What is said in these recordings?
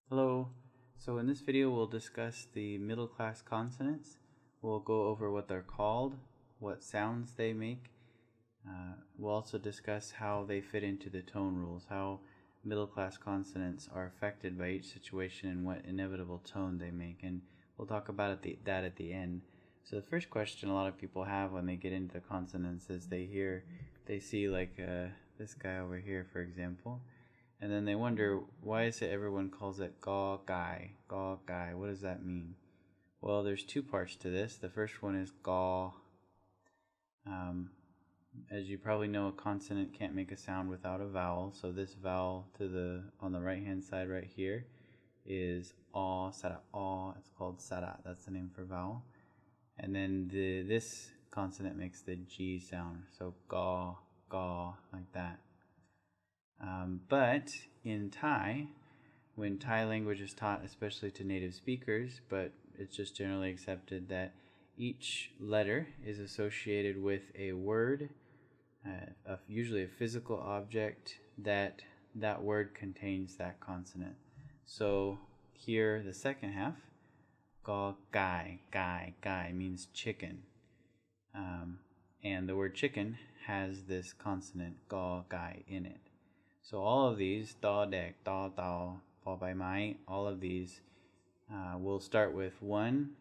Hello. So in this video we'll discuss the middle class consonants. We'll go over what they're called, what sounds they make. We'll also discuss how they fit into the tone rules, how middle class consonants are affected by each situation and what inevitable tone they make. And we'll talk about that at the end. So the first question a lot of people have when they get into the consonants is they see like this guy over here, for example. And then they wonder, why is it everyone calls it gaw guy? Gaw guy. What does that mean? Well, there's two parts to this. The first one is gaw. As you probably know, a consonant can't make a sound without a vowel. So this vowel on the right hand side right here is aw, sara, aw. It's called sara. That's the name for vowel. And then this consonant makes the G sound. So gaw, gaw, like that. But in Thai, when Thai language is taught, especially to native speakers, but it's just generally accepted that each letter is associated with a word, usually a physical object, that word contains that consonant. So here, the second half, ga gai, gai, gai means chicken. And the word chicken has this consonant ga gai in it. So all of these, da dek, da dao, pa bai mai, all of these will start with one,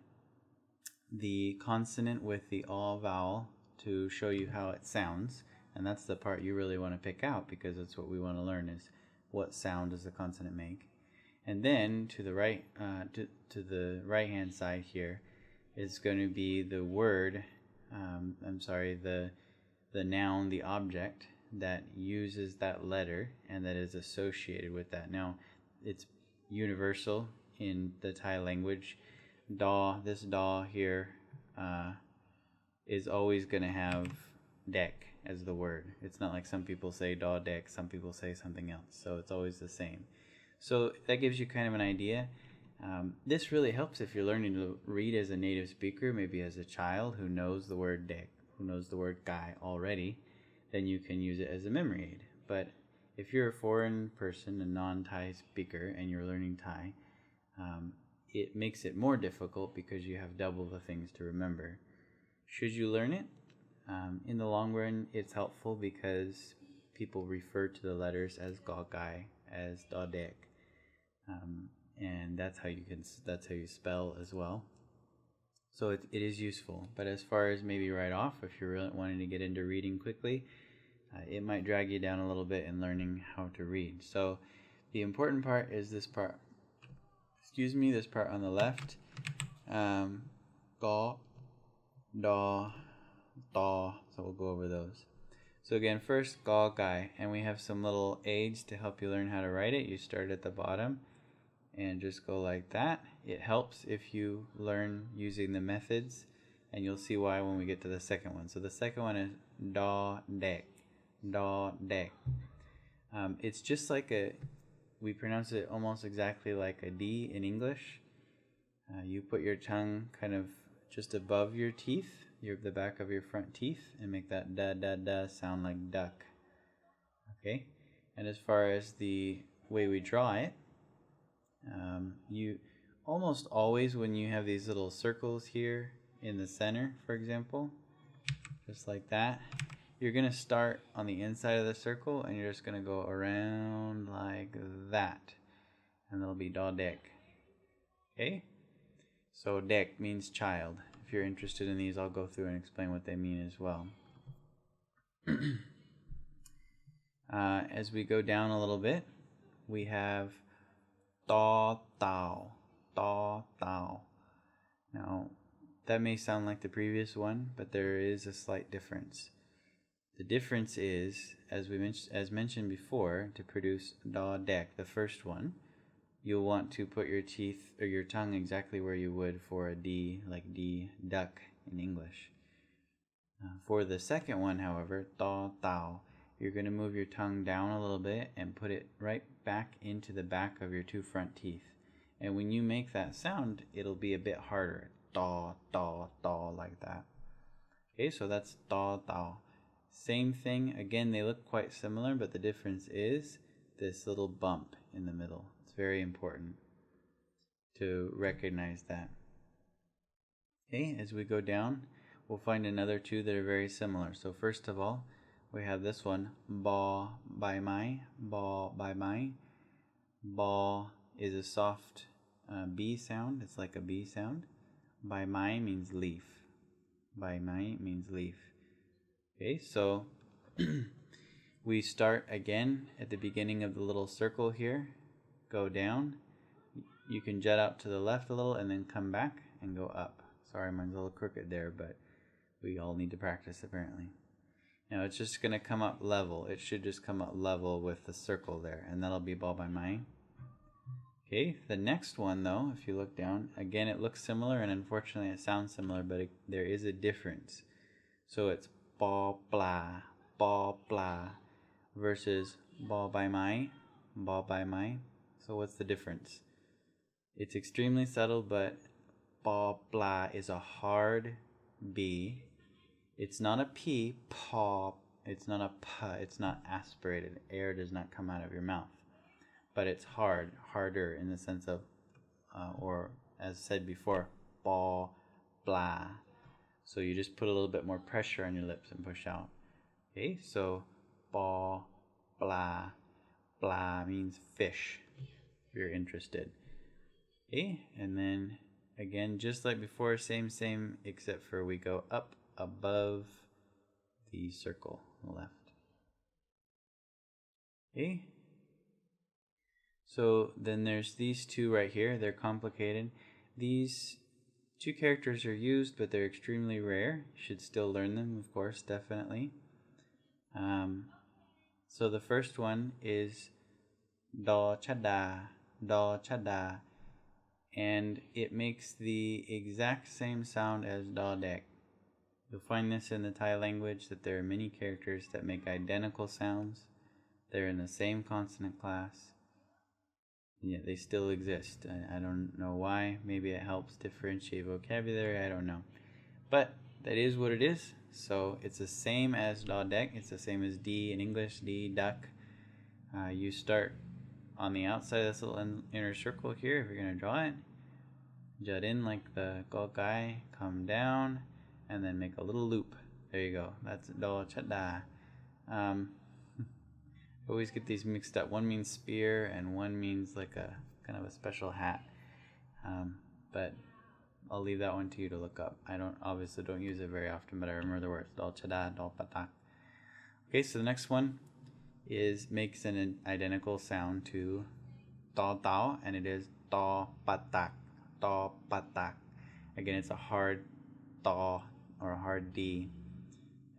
the consonant with the aw vowel to show you how it sounds. And that's the part you really want to pick out, because that's what we want to learn, is what sound does the consonant make. And then to the right, to the right hand side here is going to be the word, the noun, the object that uses that letter and that is associated with that. Now, it's universal in the Thai language. Da, this da here is always going to have dek as the word. It's not like some people say da dek, some people say something else. So it's always the same. So that gives you kind of an idea. This really helps if you're learning to read as a native speaker, maybe as a child who knows the word dek, who knows the word gai already. Then you can use it as a memory aid. But if you're a foreign person, a non-Thai speaker, and you're learning Thai, it makes it more difficult because you have double the things to remember. Should you learn it? In the long run, it's helpful because people refer to the letters as ga gai, as da dek, and that's how you spell as well. So it is useful. But as far as maybe right off, if you're really wanting to get into reading quickly, it might drag you down a little bit in learning how to read. So the important part is this part. This part on the left. Ga, da, da. So we'll go over those. So again, first ga gai, and we have some little aids to help you learn how to write it. You start at the bottom and just go like that. It helps if you learn using the methods, and you'll see why when we get to the second one. So the second one is da dek, da dek. It's just like we pronounce it almost exactly like a D in English. You put your tongue kind of just above your teeth, the back of your front teeth, and make that da da da sound like duck. Okay? And as far as the way we draw it, you almost always, when you have these little circles here in the center, for example, just like that, you're going to start on the inside of the circle and you're just going to go around like that, and that'll be da dek. Okay? So dek means child. If you're interested in these, I'll go through and explain what they mean as well. As we go down a little bit, we have da tao, da tao. Now, that may sound like the previous one, but there is a slight difference. The difference is, as mentioned before, to produce da dek, the first one, you'll want to put your teeth or your tongue exactly where you would for a D, like D, duck in English. For the second one, however, da tao, you're going to move your tongue down a little bit and put it right back into the back of your two front teeth. And when you make that sound, it'll be a bit harder. Da, da, da, like that. Okay, so that's da, da. Same thing. Again, they look quite similar, but the difference is this little bump in the middle. It's very important. to recognize that. Okay, as we go down, we'll find another two that are very similar. So first of all, we have this one, ba by my, ba by my. Ba is a soft B sound. It's like a B sound. By my means leaf. By my means leaf. Okay, so we start again at the beginning of the little circle here. Go down. You can jet out to the left a little and then come back and go up. Sorry, mine's a little crooked there, but we all need to practice apparently. Now it's just going to come up level. It should just come up level with the circle there, and that'll be ba by my. Okay, the next one though, if you look down, again it looks similar and unfortunately it sounds similar, but there is a difference. So it's ba blah versus ba by my, ba by my. So what's the difference? It's extremely subtle, but ba blah is a hard B. It's not a P, paw. It's not a P. It's not aspirated. Air does not come out of your mouth. But it's harder in the sense of, or as said before, ba blah. So you just put a little bit more pressure on your lips and push out. Okay, so ba blah. Blah means fish, if you're interested. Okay, and then again, just like before, same, except for we go up above the circle on the left. Okay, so then there's these two right here. They're complicated. These two characters are used, but they're extremely rare. You should still learn them, of course, definitely. So the first one is do chada, and it makes the exact same sound as do dek. You'll find this in the Thai language, that there are many characters that make identical sounds. They're in the same consonant class, and yet they still exist. I don't know why. Maybe it helps differentiate vocabulary. I don't know. But that is what it is. So it's the same as do dek. It's the same as D in English, D, duck. You start on the outside of this little inner circle here, if you're going to draw it. Jut in like the gokai, come down, and then make a little loop. There you go. That's do chada. I always get these mixed up. One means spear, and one means like a kind of a special hat. But I'll leave that one to you to look up. I obviously don't use it very often, but I remember the words do chada, do patak. Okay, so the next one makes an identical sound to do tao, and it is do patak, do patak. Again, it's a hard do or a hard D,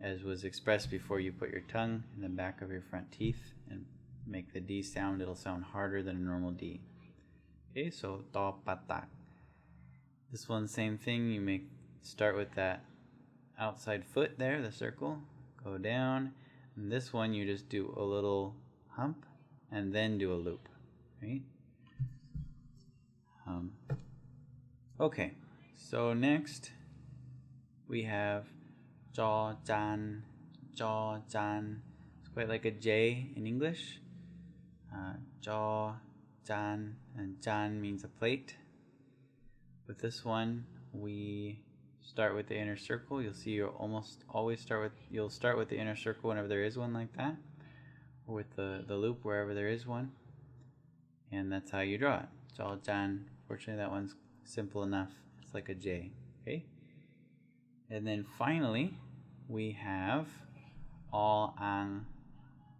as was expressed before. You put your tongue in the back of your front teeth and make the D sound. It'll sound harder than a normal D. Okay, so do patak. This one, same thing. You start with that outside foot there, the circle, go down. And this one, you just do a little hump and then do a loop, right? Okay, so next we have jaw jan, jaw jan. It's quite like a J in English. Jaw jan, and jan means a plate. With this one, we start with the inner circle. You'll see you'll almost always start with the inner circle whenever there is one like that, or with the loop wherever there is one, and that's how you draw it. Jaw jan. Fortunately, that one's simple enough. It's like a J. Okay, and then finally we have all ang,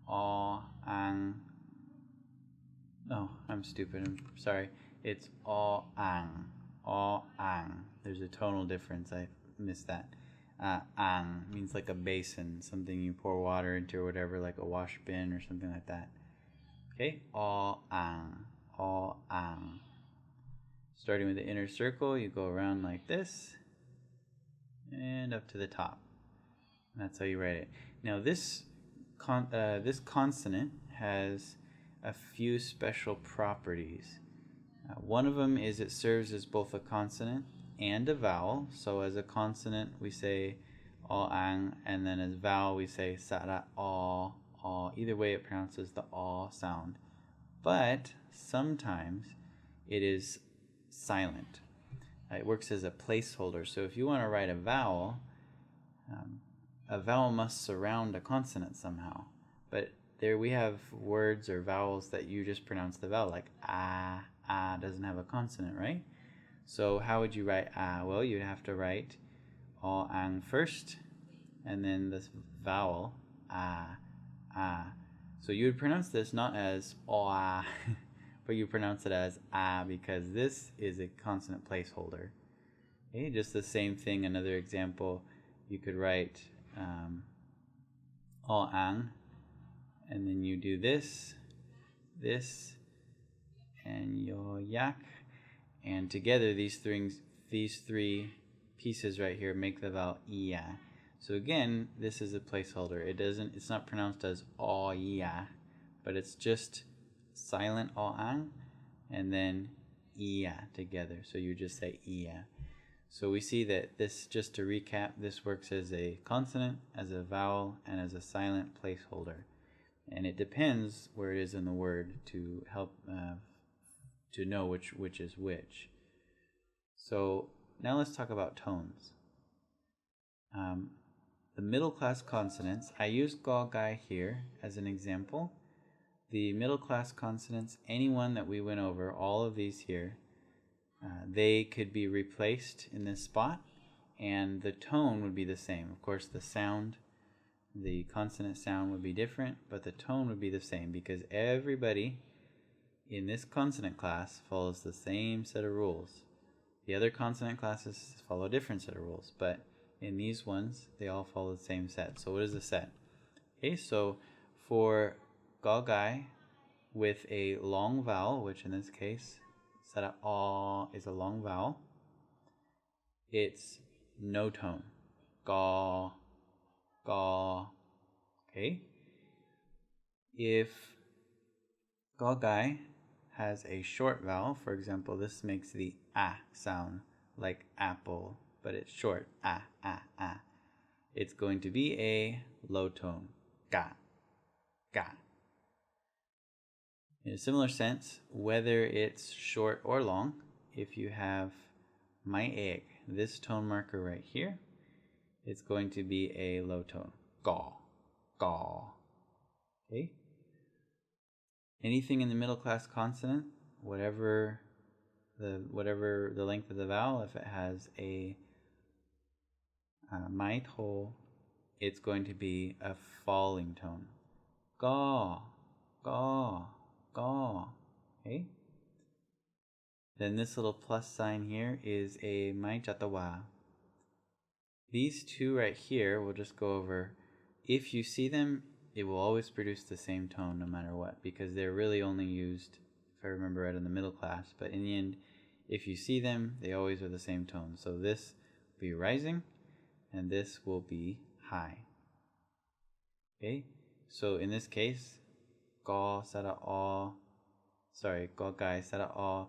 all ang. Oh, I'm stupid. I'm sorry. It's all ang. All ang. There's a tonal difference. I missed that. Ang means like a basin, something you pour water into or whatever, like a wash bin or something like that. Okay, all ang. All ang. Starting with the inner circle, you go around like this and up to the top. And that's how you write it. Now this consonant has a few special properties. One of them is it serves as both a consonant and a vowel. So as a consonant we say all ang, and then as vowel we say sara all. Either way it pronounces the all sound. But sometimes it is silent. It works as a placeholder. So if you want to write a vowel must surround a consonant somehow. But there we have words or vowels that you just pronounce the vowel, like ah, ah doesn't have a consonant, right? So how would you write ah? Well, you'd have to write all ang first, and then this vowel ah, ah. So you would pronounce this not as oh ah, but you pronounce it as ah because this is a consonant placeholder. Okay, just the same thing. Another example, you could write all ang, and then you do this, and yo yak, and together these three pieces right here make the vowel iya. So again, this is a placeholder. It's not pronounced as all iya, but it's just silent all ang, and then iya together. So you just say iya. So we see that this, just to recap, this works as a consonant, as a vowel, and as a silent placeholder. And it depends where it is in the word to help to know which is which. So now let's talk about tones. The middle class consonants, I used Gaugai here as an example. The middle class consonants, anyone that we went over, all of these here, they could be replaced in this spot, and the tone would be the same. Of course, the sound, the consonant sound would be different, but the tone would be the same because everybody in this consonant class follows the same set of rules. The other consonant classes follow a different set of rules, but in these ones, they all follow the same set. So what is the set? Okay, so for Gaugai with a long vowel, which in this case, Sara A is a long vowel, it's no tone. Ga, ga. Okay? If Gaugai has a short vowel, for example, this makes the ah sound like apple, but it's short. Ah, ah, ah. It's going to be a low tone. Ga, ga. In a similar sense, whether it's short or long, if you have my egg, this tone marker right here, it's going to be a low tone. Ga, ga. Okay? Anything in the middle class consonant, whatever the length of the vowel, if it has a mai to, it's going to be a falling tone. Ga, ga, ga. Okay? Then this little plus sign here is a mai chatawa. These two right here, we'll just go over. If you see them, it will always produce the same tone no matter what, because they're really only used, if I remember right, in the middle class. But in the end, if you see them, they always are the same tone. So this will be rising, and this will be high. Okay? So in this case, Gaugai Sara A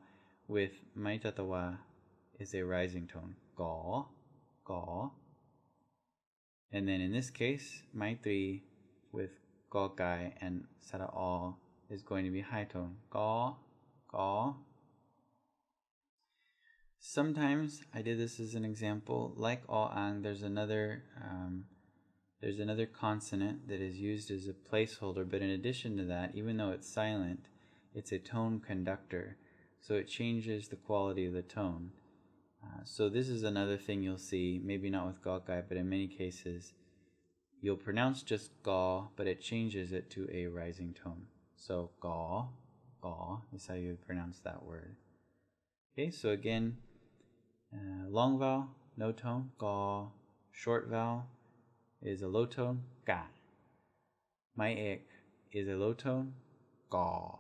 with mai tatawa is a rising tone. Ga, ga. And then in this case, mai 3 with Gaugai and Sara A is going to be high tone. Ga, ga. Sometimes I did this as an example. Like all ang, there's another consonant that is used as a placeholder, but in addition to that, even though it's silent, it's a tone conductor, so it changes the quality of the tone. So this is another thing you'll see, maybe not with Gaugai, but in many cases, you'll pronounce just ga, but it changes it to a rising tone. So ga, ga is how you pronounce that word. Okay, so again, long vowel, no tone, ga. Short vowel is a low tone, ga. Mai ek is a low tone, ga.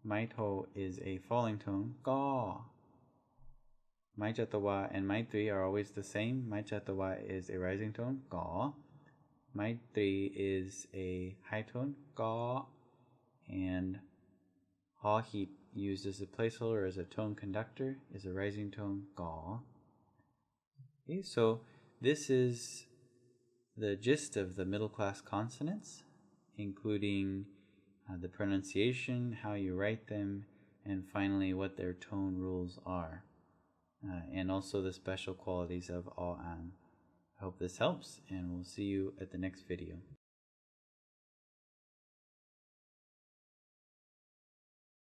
Mai to is a falling tone, ga. Mai chatawa and mai 3 are always the same. Mai chatawa is a rising tone, ga. Mai 3 is a high tone, ga. And ha he used as a placeholder, as a tone conductor, is a rising tone, ga. Okay, so this is the gist of the middle class consonants, including the pronunciation, how you write them, and finally what their tone rules are, and also the special qualities of all an. I hope this helps, and we'll see you at the next video.